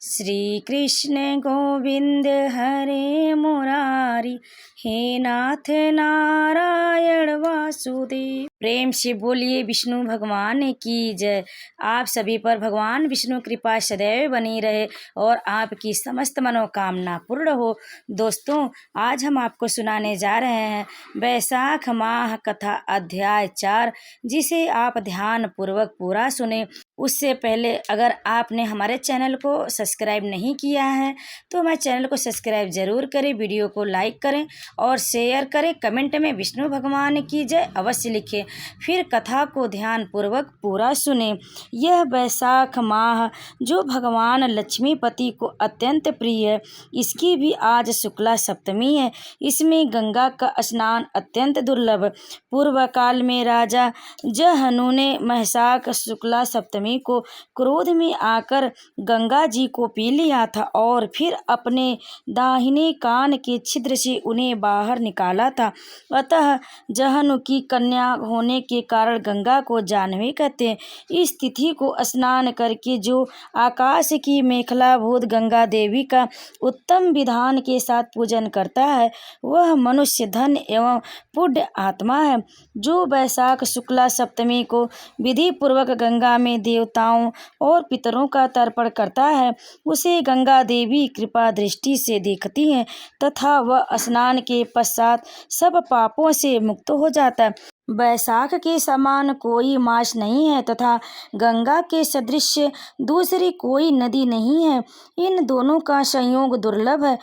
श्री कृष्ण गोविंद हरे मुरारी, हे नाथ नारायण वासुदेव। प्रेम से बोलिए विष्णु भगवान की जय। आप सभी पर भगवान विष्णु कृपा सदैव बनी रहे और आपकी समस्त मनोकामना पूर्ण हो। दोस्तों, आज हम आपको सुनाने जा रहे हैं वैशाख माह कथा अध्याय 4, जिसे आप ध्यान पूर्वक पूरा सुने। उससे पहले अगर आपने हमारे चैनल को सब्सक्राइब नहीं किया है तो हमारे चैनल को सब्सक्राइब जरूर करें, वीडियो को लाइक करें और शेयर करें। कमेंट में विष्णु भगवान की जय अवश्य लिखें। फिर कथा को ध्यान पूर्वक पूरा सुने। यह वैशाख माह जो भगवान लक्ष्मीपति को अत्यंत प्रिय है, इसकी भी आज शुक्ला सप्तमी है। इसमें गंगा का स्नान अत्यंत दुर्लभ। पूर्व काल में राजा जहनु ने वैशाख शुक्ला सप्तमी को क्रोध में आकर गंगा जी को पी लिया था और फिर अपने दाहिने कान के छिद्र से उन्हें बाहर निकाला था। अतः जहनु की कन्या होने के कारण गंगा को जाह्नवी कहते हैं। इस तिथि को स्नान करके जो आकाश की मेखलाभूत गंगा देवी का उत्तम विधान के साथ पूजन करता है, वह मनुष्य धन एवं पुण्य आत्मा है। जो वैशाख शुक्ला सप्तमी को विधि पूर्वक गंगा में देवताओं और पितरों का तर्पण करता है, उसे गंगा देवी कृपा दृष्टि से देखती हैं तथा वह स्नान के पश्चात सब पापों से मुक्त हो जाता है। वैशाख के समान कोई मास नहीं है तथा गंगा के सदृश दूसरी कोई नदी नहीं है। इन दोनों का संयोग दुर्लभ है।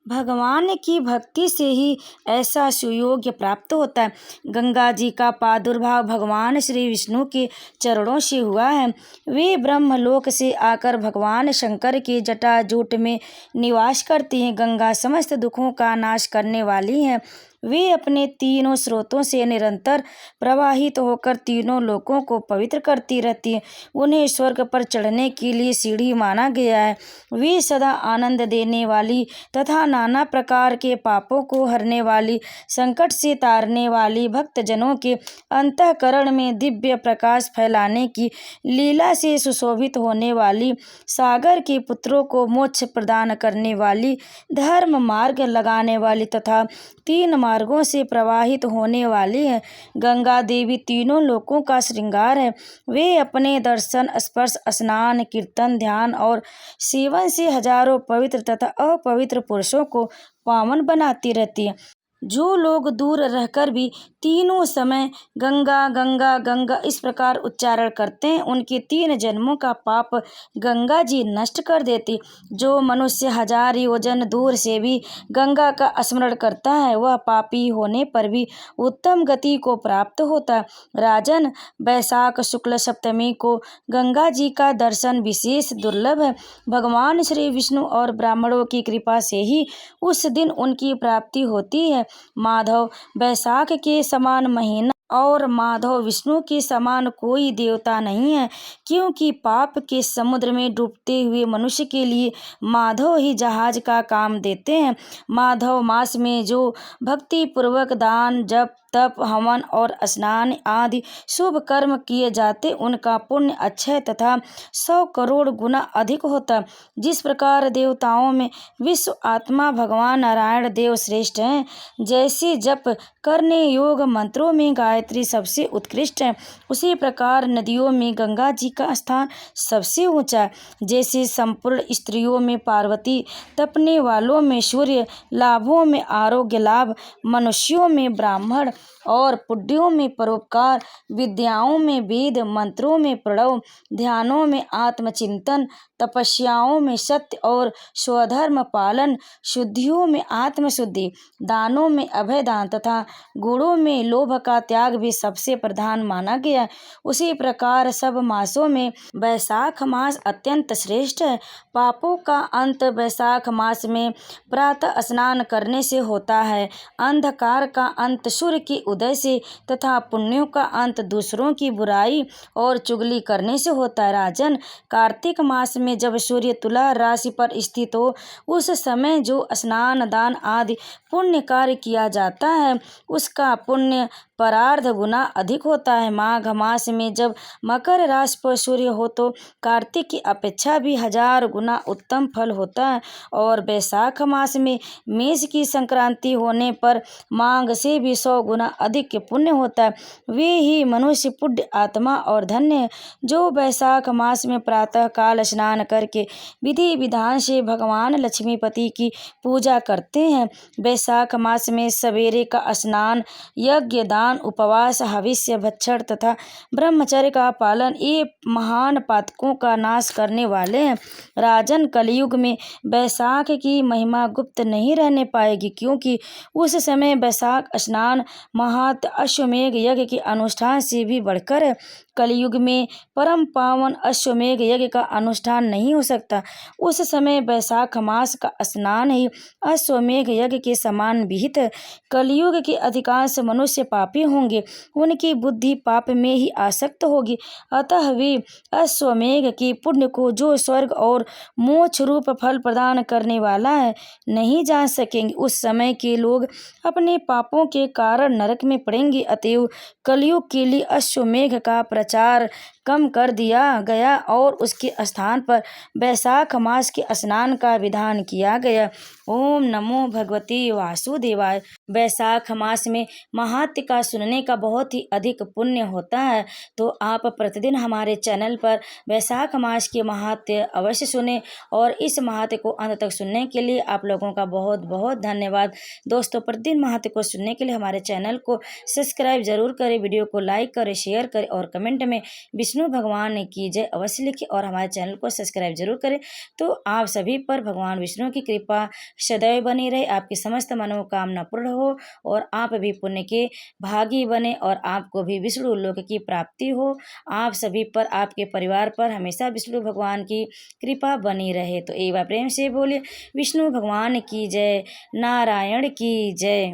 भगवान की भक्ति से ही ऐसा सुयोग्य प्राप्त होता है। गंगा जी का प्रादुर्भाव भगवान श्री विष्णु के चरणों से हुआ है। वे ब्रह्मलोक से आकर भगवान शंकर के जटाजूट में निवास करती हैं। गंगा समस्त दुखों का नाश करने वाली हैं। वे अपने तीनों स्रोतों से निरंतर प्रवाहित होकर तीनों लोकों को पवित्र करती रहती हैं। उन्हें स्वर्ग पर चढ़ने के लिए सीढ़ी माना गया है। वे सदा आनंद देने वाली तथा नाना प्रकार के पापों को हरने वाली, संकट से तारने वाली, भक्तजनों के अंतःकरण में दिव्य प्रकाश फैलाने की लीला से सुशोभित होने वाली, सागर के पुत्रों को मोक्ष प्रदान करने वाली, धर्म मार्ग लगाने वाली तथा तीन मार्गों से प्रवाहित होने वाली है। गंगा देवी तीनों लोकों का श्रृंगार है। वे अपने दर्शन, स्पर्श, स्नान, कीर्तन, ध्यान और सेवन से हजारों पवित्र तथा अपवित्र पुरुषों को पावन बनाती रहती है। जो लोग दूर रहकर भी तीनों समय गंगा गंगा गंगा इस प्रकार उच्चारण करते हैं, उनके 3 जन्मों का पाप गंगा जी नष्ट कर देती। जो मनुष्य 1000 योजन दूर से भी गंगा का स्मरण करता है, वह पापी होने पर भी उत्तम गति को प्राप्त होता है। राजन, वैशाख शुक्ल सप्तमी को गंगा जी का दर्शन विशेष दुर्लभ है। भगवान श्री विष्णु और ब्राह्मणों की कृपा से ही उस दिन उनकी प्राप्ति होती है। माधव, वैशाख के समान महीना और माधव विष्णु के समान कोई देवता नहीं है, क्योंकि पाप के समुद्र में डूबते हुए मनुष्य के लिए माधव ही जहाज का काम देते हैं। माधव मास में जो भक्ति पूर्वक दान, जप, तप, हवन और स्नान आदि शुभ कर्म किए जाते, उनका पुण्य अक्षय तथा 100 करोड़ गुना अधिक होता है। जिस प्रकार देवताओं में विश्व आत्मा भगवान नारायण देव श्रेष्ठ हैं, जैसे जप करने योग मंत्रों में गायत्री सबसे उत्कृष्ट है, उसी प्रकार नदियों में गंगा जी का स्थान सबसे ऊंचा है। जैसे संपूर्ण स्त्रियों में पार्वती, तपने वालों में सूर्य, लाभों में आरोग्य लाभ, मनुष्यों में ब्राह्मण और पुण्यों में परोपकार, विद्याओं में वेद, मंत्रों में प्रणव, ध्यानों में आत्मचिंतन, तपस्याओं में सत्य और स्वधर्म पालन, शुद्धियों में आत्मशुद्धि, दानों में अभय दान तथा गुणों में लोभ का त्याग भी सबसे प्रधान माना गया। उसी प्रकार सब मासों में वैशाख मास अत्यंत श्रेष्ठ है। पापों का अंत वैशाख मास में प्रातः स्नान करने से होता है। अंधकार का अंत सूर्य की उदय से तथा पुण्यों का अंत दूसरों की बुराई और चुगली करने से होता है। राजन, कार्तिक मास में जब सूर्य तुला राशि पर स्थित हो उस समय जो स्नान दान आदि पुण्य कार्य किया जाता है उसका पुण्य परार्ध गुना अधिक होता है। माघ मास में जब मकर राशि पर सूर्य हो तो कार्तिक की अपेक्षा भी 1000 गुना उत्तम फल होता है और वैशाख मास में मेष की संक्रांति होने पर माघ से भी 100 गुना अधिक पुण्य होता है। वे ही मनुष्य पुण्य आत्मा और धन्य है जो वैशाख मास में प्रातः काल स्नान करके विधि विधान से भगवान लक्ष्मीपति की पूजा करते हैं। वैशाख मास में सवेरे का स्नान, यज्ञ, दान, उपवास, हविष्य, भक्षण तथा ब्रह्मचर्य का पालन ये महान पातकों का नाश करने वाले हैं। राजन, कलयुग में वैशाख की महिमा गुप्त नहीं रहने पाएगी क्योंकि उस समय वैशाख स्नान महात अश्वमेघ यज्ञ के अनुष्ठान से भी बढ़कर है। कलयुग में परम पावन अश्वमेघ यज्ञ का अनुष्ठान नहीं हो सकता। उस समय वैशाख मास का स्नान ही अश्वमेघ यज्ञ के समान विहित है। कलयुग के अधिकांश मनुष्य पापी होंगे, उनकी बुद्धि पाप में ही आसक्त होगी, अतः वे अश्वमेघ के पुण्य को जो स्वर्ग और मोक्ष रूप फल प्रदान करने वाला है नहीं जान सकेंगे। उस समय के लोग अपने पापों के कारण नरक में पड़ेंगे। अतएव कलयुग के लिए अश्वमेघ का प्रचार कम कर दिया गया और उसके स्थान पर वैशाख मास के स्नान का विधान किया गया। ओम नमो भगवते वासुदेवाय। वैशाख मास में महात्म्य का सुनने का बहुत ही अधिक पुण्य होता है, तो आप प्रतिदिन हमारे चैनल पर वैशाख मास के महात्म्य अवश्य सुने और इस महात्म्य को अंत तक सुनने के लिए आप लोगों का बहुत बहुत धन्यवाद। दोस्तों, प्रतिदिन महात्म्य को सुनने के लिए हमारे चैनल को सब्सक्राइब जरूर करें, वीडियो को लाइक करें, शेयर करें और कमेंट में विष्णु भगवान की जय अवश्य लिखें और हमारे चैनल को सब्सक्राइब जरूर करें। तो आप सभी पर भगवान विष्णु की कृपा सदैव बनी रहे, आपकी समस्त मनोकामना पूर्ण हो और आप भी पुण्य के भागी बने और आपको भी विष्णु लोक की प्राप्ति हो। आप सभी पर, आपके परिवार पर हमेशा विष्णु भगवान की कृपा बनी रहे। तो एक बार प्रेम से बोलिए विष्णु भगवान की जय, नारायण की जय।